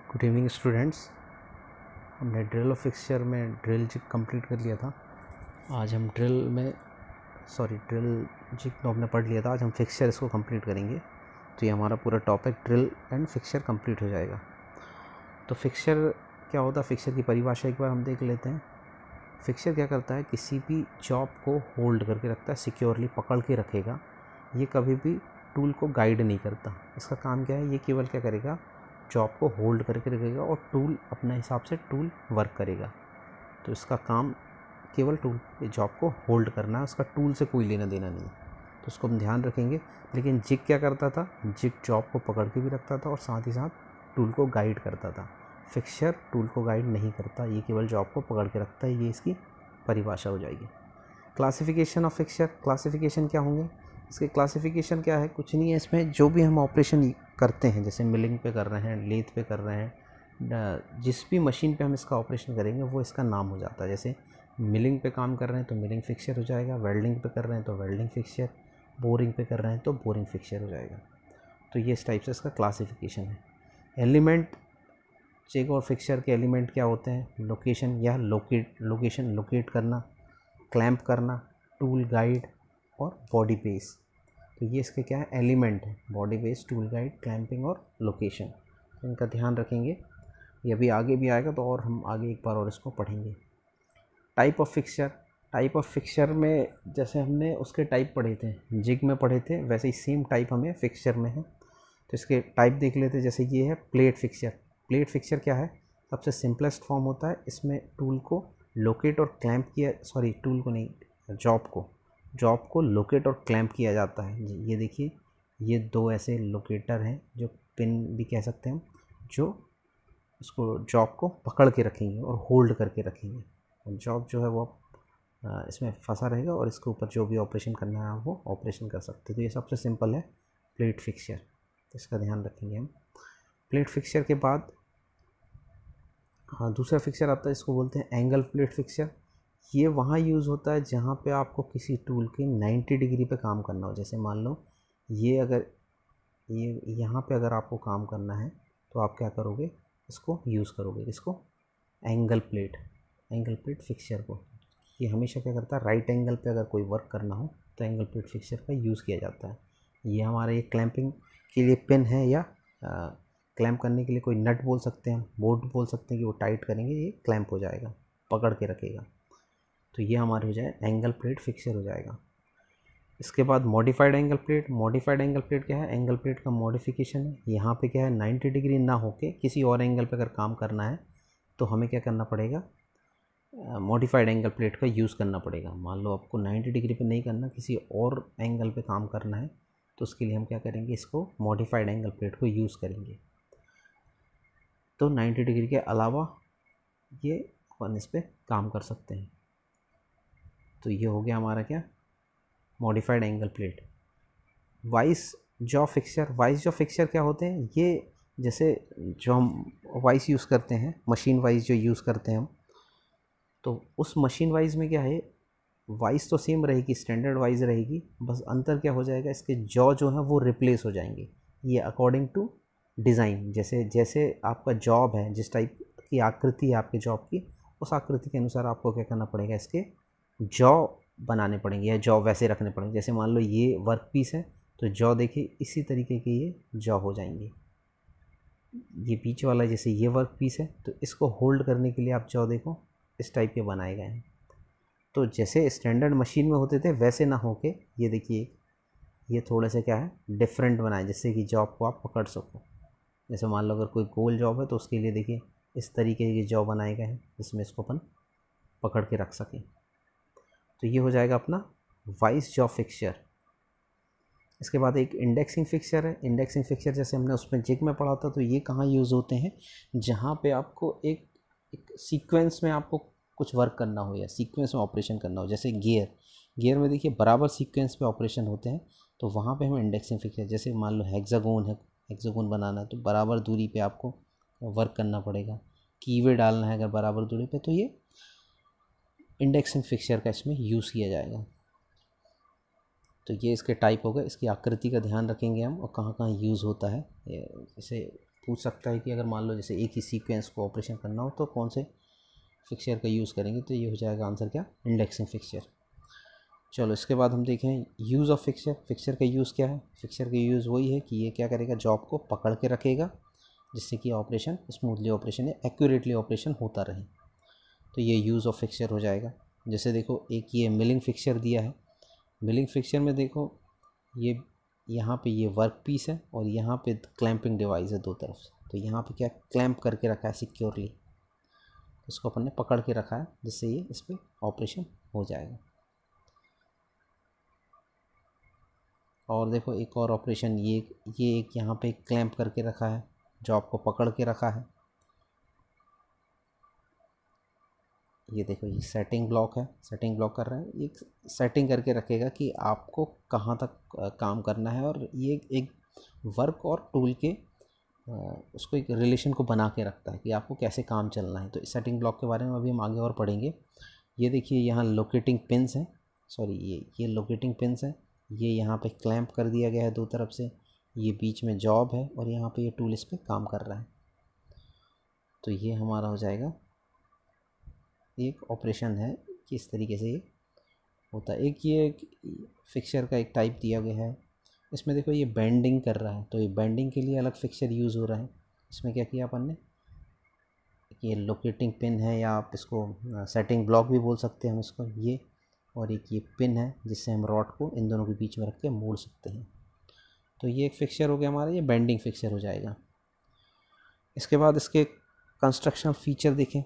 Good evening students. हमने drill और fixture में ड्रिल जिग कंप्लीट कर लिया था। आज हम ड्रिल जिग तो हमने पढ़ लिया था। आज हम फिक्सचर इसको कंप्लीट करेंगे, तो ये हमारा पूरा topic drill and fixture complete हो जाएगा। तो फिक्सचर क्या होता है, फिक्सचर की परिभाषा एक बार हम देख लेते हैं। फिक्सचर क्या करता है, किसी भी जॉब को होल्ड करके रखता है, सिक्योरली पकड़ के रखेगा। ये कभी भी टूल को गाइड नहीं करता। इसका काम क्या है, ये केवल क्या करेगा, जॉब को होल्ड करके रखेगा और टूल अपने हिसाब से टूल वर्क करेगा। तो इसका काम केवल टूल जॉब को होल्ड करना है, उसका टूल से कोई लेना देना नहीं। तो उसको हम ध्यान रखेंगे। लेकिन जिग क्या करता था, जिग जॉब को पकड़ के भी रखता था और साथ ही साथ टूल को गाइड करता था। फिक्सचर टूल को गाइड नहीं करता, ये केवल जॉब को पकड़ के रखता है। ये इसकी परिभाषा हो जाएगी। क्लासिफिकेशन ऑफ फिक्सचर, क्लासिफिकेशन क्या होंगे इसके, क्लासिफिकेशन क्या है, कुछ नहीं है। इसमें जो भी हम ऑपरेशन करते हैं, जैसे मिलिंग पे कर रहे हैं, लेथ पे कर रहे हैं, जिस भी मशीन पे हम इसका ऑपरेशन करेंगे वो इसका नाम हो जाता है। जैसे मिलिंग पे काम कर रहे हैं तो मिलिंग फिक्सचर हो जाएगा, वेल्डिंग पे कर रहे हैं तो वेल्डिंग फिक्सचर, बोरिंग पे कर रहे हैं तो बोरिंग फिक्सचर हो जाएगा। तो ये इस टाइप से इसका क्लासिफिकेशन है। एलिमेंट, जिग और फिक्सचर के एलिमेंट क्या होते हैं, लोकेशन या लोकेशन लोकेट करना, क्लैंप करना, टूल गाइड और बॉडी बेस। तो ये इसके क्या है, एलिमेंट है। Body base, tool guide, clamping और लोकेशन, तो इनका ध्यान रखेंगे। ये अभी आगे भी आएगा तो और हम आगे एक बार और इसको पढ़ेंगे। Type of fixture, type of fixture में जैसे हमने उसके टाइप पढ़े थे, जिग में पढ़े थे, वैसे ही सेम टाइप हमें फिक्सचर में है। तो इसके टाइप देख लेते हैं। जैसे ये है प्लेट फिक्सचर। प्लेट फिक्सचर क्या है, सबसे सिंपलेस्ट फॉर्म होता है। इसमें टूल को लोकेट और क्लैंप किया, सॉरी टूल को नहीं, जॉब को लोकेट और क्लैंप किया जाता है। ये देखिए, ये दो ऐसे लोकेटर हैं, जो पिन भी कह सकते हैं, जो उसको जॉब को पकड़ के रखेंगे और होल्ड करके रखेंगे। और जॉब जो है वो इसमें फंसा रहेगा और इसके ऊपर जो भी ऑपरेशन करना है वो ऑपरेशन कर सकते हैं। तो ये सबसे सिंपल है प्लेट फिक्सचर, तो इसका ध्यान रखेंगे हम। प्लेट फिक्सचर के बाद दूसरा फिक्सचर आता है, इसको बोलते हैं एंगल प्लेट फिक्सचर। ये वहाँ यूज़ होता है जहाँ पे आपको किसी टूल के 90 डिग्री पे काम करना हो। जैसे मान लो ये यहाँ पे अगर आपको काम करना है तो आप क्या करोगे, इसको यूज़ करोगे, इसको एंगल प्लेट फिक्सचर को। ये हमेशा क्या करता है, राइट एंगल पे अगर कोई वर्क करना हो तो एंगल प्लेट फिक्सचर का यूज़ किया जाता है। ये हमारा ये क्लैंपिंग के लिए पिन है, या क्लैंप करने के लिए कोई नट बोल सकते हैं, बोल्ट बोल सकते हैं कि वो टाइट करेंगे, ये क्लैंप हो जाएगा, पकड़ के रखेगा। तो ये हमारे हो जाए एंगल प्लेट फिक्सचर हो जाएगा। इसके बाद modified angle plate. Modified angle plate क्या है, एंगल प्लेट का मॉडिफिकेशन है। यहाँ पे क्या है, 90 डिग्री ना होके किसी और एंगल पे अगर काम करना है तो हमें क्या करना पड़ेगा, मॉडिफाइड एंगल प्लेट का यूज़ करना पड़ेगा। मान लो आपको 90 डिग्री पे नहीं करना, किसी और एंगल पे काम करना है, तो उसके लिए हम क्या करेंगे, इसको मॉडिफाइड एंगल प्लेट को यूज़ करेंगे। तो 90 डिग्री के अलावा ये अपन इस पर काम कर सकते हैं। तो ये हो गया हमारा क्या, modified angle plate. Vice jaw fixture. Vice jaw fixture क्या होते हैं, ये जैसे जो हम वाइस यूज़ करते हैं, मशीन वाइज जो यूज़ करते हैं हम, तो उस मशीन वाइज में क्या है, वाइस तो सेम रहेगी, स्टैंडर्ड वाइज रहेगी, बस अंतर क्या हो जाएगा, इसके जॉ जो है वो रिप्लेस हो जाएंगे। ये अकॉर्डिंग टू डिज़ाइन, जैसे जैसे आपका जॉब है, जिस टाइप की आकृति है आपके जॉब की, उस आकृति के अनुसार आपको क्या करना पड़ेगा, इसके जॉ बनाने पड़ेंगे या जॉ वैसे रखने पड़ेंगे। जैसे मान लो ये वर्क पीस है तो जॉ देखिए इसी तरीके के ये जॉ हो जाएंगे। ये पीछे वाला जैसे ये वर्क पीस है तो इसको होल्ड करने के लिए आप जॉ देखो इस टाइप के बनाए गए हैं। तो जैसे स्टैंडर्ड मशीन में होते थे वैसे ना होके ये देखिए, ये थोड़े से क्या है, डिफरेंट बनाए, जिससे कि जॉब को आप पकड़ सको। जैसे मान लो अगर कोई गोल जॉब है तो उसके लिए देखिए इस तरीके के जॉब बनाए गए हैं, जिसमें इसको अपन पकड़ के रख सकें। तो ये हो जाएगा अपना वाइस जॉ फिक्सचर। इसके बाद एक इंडेक्सिंग फिक्सचर है। इंडेक्सिंग फिक्सचर जैसे हमने उसमें जिग में पढ़ा था, तो ये कहाँ यूज़ होते हैं, जहाँ पे आपको एक सीक्वेंस में आपको कुछ वर्क करना हो या सीक्वेंस में ऑपरेशन करना हो। जैसे गियर में देखिए बराबर सीक्वेंस पे ऑपरेशन होते हैं, तो वहाँ पे हमें इंडेक्सिंग फिक्सचर, जैसे मान लो हेक्सागोन है, हेक्सागोन बनाना है तो बराबर दूरी पे आपको वर्क करना पड़ेगा। कीवे डालना है अगर बराबर दूरी पे, तो ये इंडेक्सिंग फिक्सचर का इसमें यूज़ किया जाएगा। तो ये इसके टाइप हो गए। इसकी आकृति का ध्यान रखेंगे हम और कहाँ कहाँ यूज़ होता है, जैसे पूछ सकता है कि अगर मान लो जैसे एक ही सीक्वेंस को ऑपरेशन करना हो तो कौन से फिक्सचर का यूज़ करेंगे, तो ये हो जाएगा आंसर क्या, इंडेक्सिंग फिक्सचर। चलो इसके बाद हम देखें यूज़ ऑफ फिक्सचर। फिक्सचर का यूज़ क्या है? फिक्सचर का यूज़ वही है कि ये क्या करेगा, जॉब को पकड़ के रखेगा जिससे कि ऑपरेशन स्मूथली ऑपरेशन या एक्यूरेटली ऑपरेशन होता रहे। तो ये यूज़ ऑफ फिक्सचर हो जाएगा। जैसे देखो एक ये मिलिंग फिक्सचर दिया है, मिलिंग फिक्सचर में देखो ये यहाँ पे ये वर्क पीस है और यहाँ पे क्लैंपिंग डिवाइस है दो तरफ से, तो यहाँ पे क्या क्लैंप करके रखा है सिक्योरली, इसको अपन ने पकड़ के रखा है जिससे ये इस पर ऑपरेशन हो जाएगा। और देखो एक और ऑपरेशन, ये एक यहाँ पे क्लैंप करके रखा है, जॉब को पकड़ के रखा है। ये देखो ये सेटिंग ब्लॉक है, सेटिंग ब्लॉक कर रहा है, ये सेटिंग करके रखेगा कि आपको कहाँ तक काम करना है, और ये एक वर्क और टूल के उसको एक रिलेशन को बना के रखता है कि आपको कैसे काम चलना है। तो इस सेटिंग ब्लॉक के बारे में अभी हम आगे और पढ़ेंगे। ये देखिए यहाँ लोकेटिंग पिन्स हैं, सॉरी ये लोकेटिंग पिन्स हैं, ये यहाँ पे क्लैंप कर दिया गया है दो तरफ से, ये बीच में जॉब है और यहाँ पे ये टूल इस पर काम कर रहा है। तो ये हमारा हो जाएगा एक ऑपरेशन है कि इस तरीके से ये होता है। एक ये फिक्सचर का एक टाइप दिया गया है, इसमें देखो ये बेंडिंग कर रहा है, तो ये बेंडिंग के लिए अलग फिक्सचर यूज़ हो रहा है। इसमें क्या किया अपन ने, ये लोकेटिंग पिन है या आप इसको सेटिंग ब्लॉक भी बोल सकते हैं हम इसको, ये और एक ये पिन है जिससे हम रॉड को इन दोनों के बीच में रख के मोड़ सकते हैं। तो ये एक फिक्सचर हो गया हमारा, ये बेंडिंग फिक्सचर हो जाएगा। इसके बाद इसके कंस्ट्रक्शन फीचर देखें।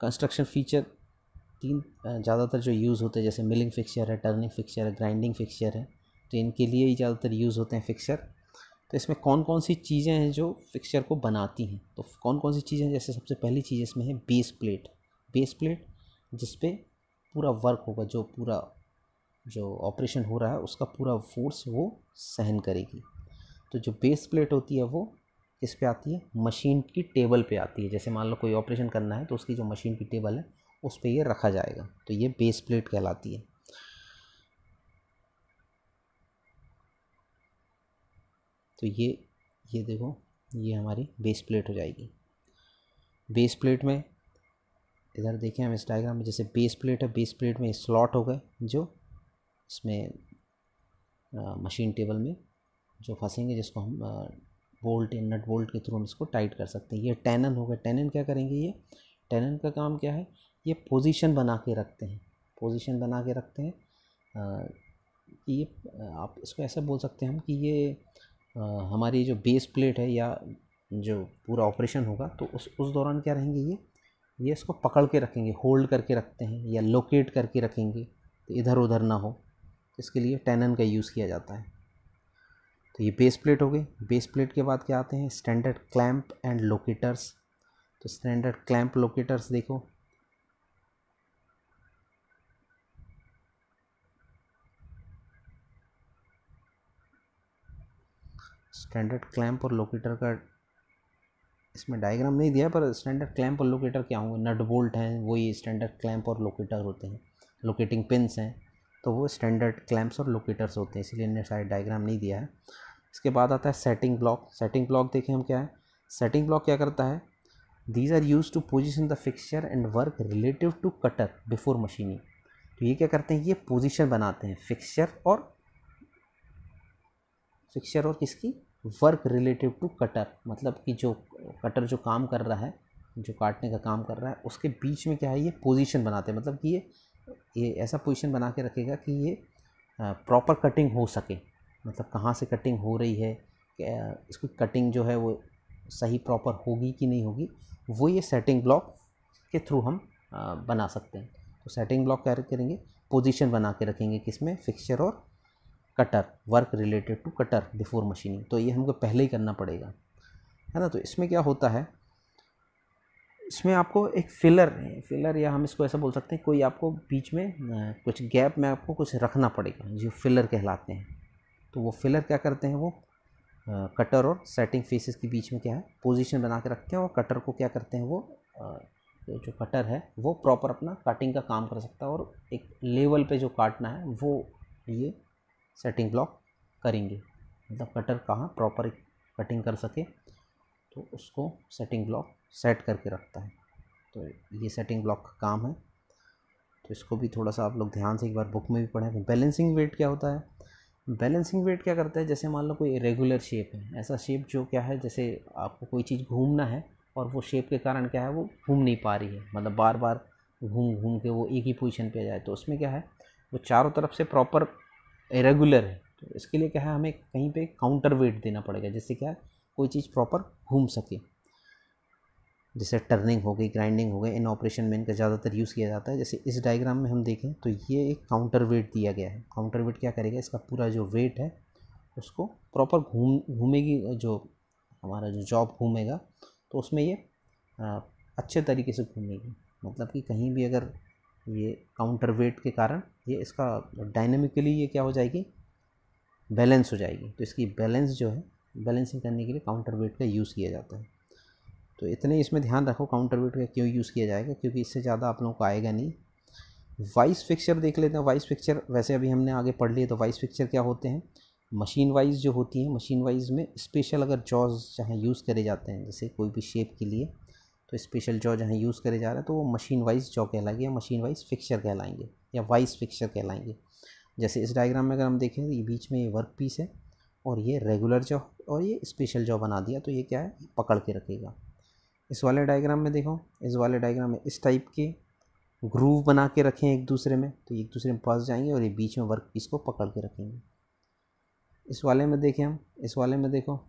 कंस्ट्रक्शन फीचर तीन ज़्यादातर जो यूज़ होते हैं, जैसे मिलिंग फिक्सचर है, टर्निंग फिक्सचर है, ग्राइंडिंग फिक्सचर है, तो इनके लिए ही ज़्यादातर यूज़ होते हैं फिक्सचर। तो इसमें कौन कौन सी चीज़ें हैं जो फिक्सचर को बनाती हैं, तो कौन कौन सी चीज़ें, जैसे सबसे पहली चीज़ इसमें है बेस प्लेट। बेस प्लेट जिस पे पूरा वर्क होगा, जो पूरा जो ऑपरेशन हो रहा है उसका पूरा फोर्स वो सहन करेगी। तो जो बेस प्लेट होती है वो किस पे आती है, मशीन की टेबल पे आती है। जैसे मान लो कोई ऑपरेशन करना है तो उसकी जो मशीन की टेबल है उस पे ये रखा जाएगा, तो ये बेस प्लेट कहलाती है। तो ये देखो ये हमारी बेस प्लेट हो जाएगी। बेस प्लेट में इधर देखें हम इस डायग्राम में, जैसे बेस प्लेट है, बेस प्लेट में स्लॉट हो गए जो इसमें मशीन टेबल में जो फंसेंगे, जिसको हम बोल्ट या नट बोल्ट के थ्रू हम इसको टाइट कर सकते हैं। ये टेनन हो गए। टेनन क्या करेंगे, ये टेनन का काम क्या है, ये पोजीशन बना के रखते हैं, पोजीशन बना के रखते हैं। ये आप इसको ऐसा बोल सकते हैं हम कि ये हमारी जो बेस प्लेट है या जो पूरा ऑपरेशन होगा तो उस दौरान क्या रहेंगे, ये इसको पकड़ के रखेंगे, होल्ड करके रखते हैं या लोकेट करके रखेंगे तो इधर उधर ना हो, तो इसके लिए टेनन का यूज़ किया जाता है। तो ये बेस प्लेट हो गई। बेस प्लेट के बाद क्या आते हैं, स्टैंडर्ड क्लैंप एंड लोकेटर्स। तो स्टैंडर्ड क्लैंप लोकेटर्स देखो, स्टैंडर्ड क्लैंप और लोकेटर का इसमें डायग्राम नहीं दिया, पर स्टैंडर्ड क्लैंप और लोकेटर क्या होंगे, नट बोल्ट हैं वही स्टैंडर्ड क्लैंप और लोकेटर होते हैं, लोकेटिंग पिन्स हैं तो वो स्टैंडर्ड क्लैंप्स और लोकेटर्स होते हैं, इसलिए इन्हें शायद डायग्राम नहीं दिया है। इसके बाद आता है सेटिंग ब्लॉक। सेटिंग ब्लॉक देखें हम क्या है, सेटिंग ब्लॉक क्या करता है, these are use to position the fixture and work relative to cutter before machining. तो ये क्या करते हैं, ये पोजीशन बनाते हैं फिक्सचर और किसकी, वर्क रिलेटिव टू कटर, मतलब कि जो कटर जो काम कर रहा है, जो काटने का काम कर रहा है उसके बीच में क्या है, ये पोजीशन बनाते हैं, मतलब कि ये ऐसा पोजीशन बना के रखेगा कि ये प्रॉपर कटिंग हो सके, मतलब कहाँ से कटिंग हो रही है, इसकी कटिंग जो है वो सही प्रॉपर होगी कि नहीं होगी, वो ये सेटिंग ब्लॉक के थ्रू हम बना सकते हैं। तो सेटिंग ब्लॉक क्या करेंगे, पोजीशन बना के रखेंगे किसमें, फिक्सचर और cutter, work related to cutter before machining. तो ये हमको पहले ही करना पड़ेगा, है ना। तो इसमें क्या होता है, इसमें आपको एक फिलर या हम इसको ऐसा बोल सकते हैं, कोई आपको बीच में कुछ गैप में आपको कुछ रखना पड़ेगा जो फिलर कहलाते हैं। तो वो फिलर क्या करते हैं, वो कटर और सेटिंग फेसेस के बीच में क्या है, पोजीशन बना के रखते हैं, और कटर को क्या करते हैं, वो जो कटर है वो प्रॉपर अपना कटिंग का काम कर सकता है, और एक लेवल पे जो काटना है वो ये सेटिंग ब्लॉक करेंगे, मतलब कटर कहाँ प्रॉपर कटिंग कर सके, तो उसको सेटिंग ब्लॉक सेट करके रखता है। तो ये सेटिंग ब्लॉक का काम है। तो इसको भी थोड़ा सा आप लोग ध्यान से एक बार बुक में भी पढ़ें। बैलेंसिंग वेट क्या होता है? बैलेंसिंग वेट क्या करता है, जैसे मान लो कोई इरेगुलर शेप है, ऐसा शेप जो क्या है, जैसे आपको कोई चीज़ घूमना है और वो शेप के कारण क्या है, वो घूम नहीं पा रही है, मतलब बार बार घूम घूम के वो एक ही पोजीशन पे जाए, तो उसमें क्या है, वो चारों तरफ से प्रॉपर इरेगुलर है। तो इसके लिए क्या है, हमें कहीं पे काउंटर वेट देना पड़ेगा, जिससे क्या है कोई चीज़ प्रॉपर घूम सके। जैसे टर्निंग हो गई, ग्राइंडिंग हो गई, इन ऑपरेशन में इनका ज़्यादातर यूज़ किया जाता है। जैसे इस डायग्राम में हम देखें तो ये एक काउंटर वेट दिया गया है। काउंटर वेट क्या करेगा, इसका पूरा जो वेट है उसको प्रॉपर घूमेगी, जो हमारा जो जॉब घूमेगा तो उसमें ये अच्छे तरीके से घूमेगी। मतलब कि कहीं भी अगर ये काउंटर वेट के कारण ये इसका डायनेमिकली ये क्या हो जाएगी, बैलेंस हो जाएगी। तो इसकी बैलेंस जो है, बैलेंसिंग करने के लिए काउंटर वेट का यूज़ किया जाता है। तो इतने इसमें ध्यान रखो काउंटर वेट का क्यों यूज़ किया जाएगा, क्योंकि इससे ज़्यादा आप लोगों को आएगा नहीं। वाइस फिक्सर देख लेते हैं। वाइस फिक्सर वैसे अभी हमने आगे पढ़ लिए। तो वाइस फिक्सर क्या होते हैं, मशीन वाइज जो होती हैं, मशीन वाइज में स्पेशल अगर जॉज जहाँ यूज़ करे जाते हैं, जैसे कोई भी शेप के लिए, तो स्पेशल जॉ जहाँ यूज़ करे जा रहे हैं तो वो मशीन वाइज जॉ कहलाएंगे या मशीन वाइज फिक्सर कहलाएंगे या वाइस फिक्सर कहलाएंगे। जैसे इस डायग्राम में अगर हम देखें तो ये बीच में ये वर्क पीस है और ये रेगुलर जॉ और ये स्पेशल जॉ बना दिया, तो ये क्या है, पकड़ के रखेगा। इस वाले डायग्राम में देखो, इस वाले डायग्राम में इस टाइप के ग्रूव बना के रखें एक दूसरे में, तो एक दूसरे में पास जाएंगे और ये बीच में वर्क पीस को पकड़ के रखेंगे। इस वाले में देखें हम, इस वाले में देखो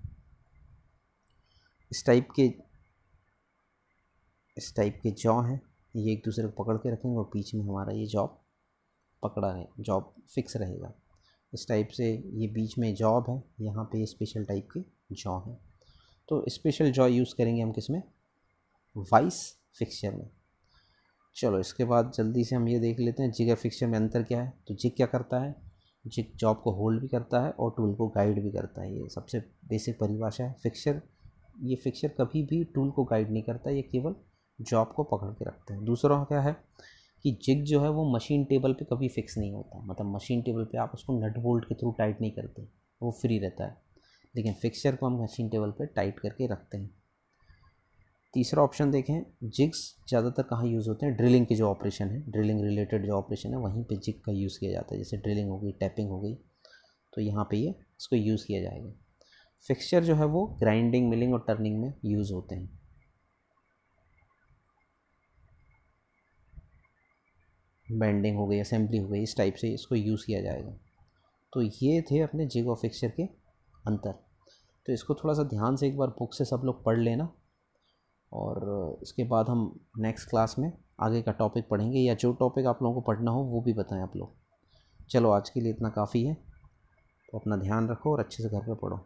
इस टाइप के जॉ हैं, ये एक दूसरे को पकड़ के रखेंगे और बीच में हमारा ये जॉब पकड़ा है, जॉब फिक्स रहेगा। इस टाइप से ये बीच में जॉब है, यहाँ पे स्पेशल टाइप के जॉ हैं। तो स्पेशल जॉ यूज़ करेंगे हम किस में, वाइस फिक्सचर में। चलो इसके बाद जल्दी से हम ये देख लेते हैं जिग और फिक्सचर में अंतर क्या है। तो जिग क्या करता है, जिग जॉब को होल्ड भी करता है और टूल को गाइड भी करता है। ये सबसे बेसिक परिभाषा है। फिक्सचर कभी भी टूल को गाइड नहीं करता, ये केवल जॉब को पकड़ के रखते हैं। दूसरा क्या है कि जिग जो है वो मशीन टेबल पे कभी फिक्स नहीं होता, मतलब मशीन टेबल पे आप उसको नट बोल्ट के थ्रू टाइट नहीं करते, वो फ्री रहता है। लेकिन फिक्सचर को हम मशीन टेबल पे टाइट करके रखते हैं। तीसरा ऑप्शन देखें, जिग्स ज़्यादातर कहाँ यूज़ होते हैं, ड्रिलिंग के जो ऑपरेशन है, ड्रिलिंग रिलेटेड जो ऑपरेशन है वहीं पे जिग का यूज़ किया जाता है। जैसे ड्रिलिंग हो गई, टैपिंग हो गई, तो यहाँ पे ये इसको यूज़ किया जाएगा। फिक्सचर जो है वो ग्राइंडिंग, मिलिंग और टर्निंग में यूज़ होते हैं। बेंडिंग हो गई, असेंबली हो गई, इस टाइप से इसको यूज़ किया जाएगा। तो ये थे अपने जिग और फिक्सचर के अंतर। तो इसको थोड़ा सा ध्यान से एक बार बुक से सब लोग पढ़ लेना, और इसके बाद हम नेक्स्ट क्लास में आगे का टॉपिक पढ़ेंगे, या जो टॉपिक आप लोगों को पढ़ना हो वो भी बताएं आप लोग। चलो आज के लिए इतना काफ़ी है, तो अपना ध्यान रखो और अच्छे से घर पे पढ़ो।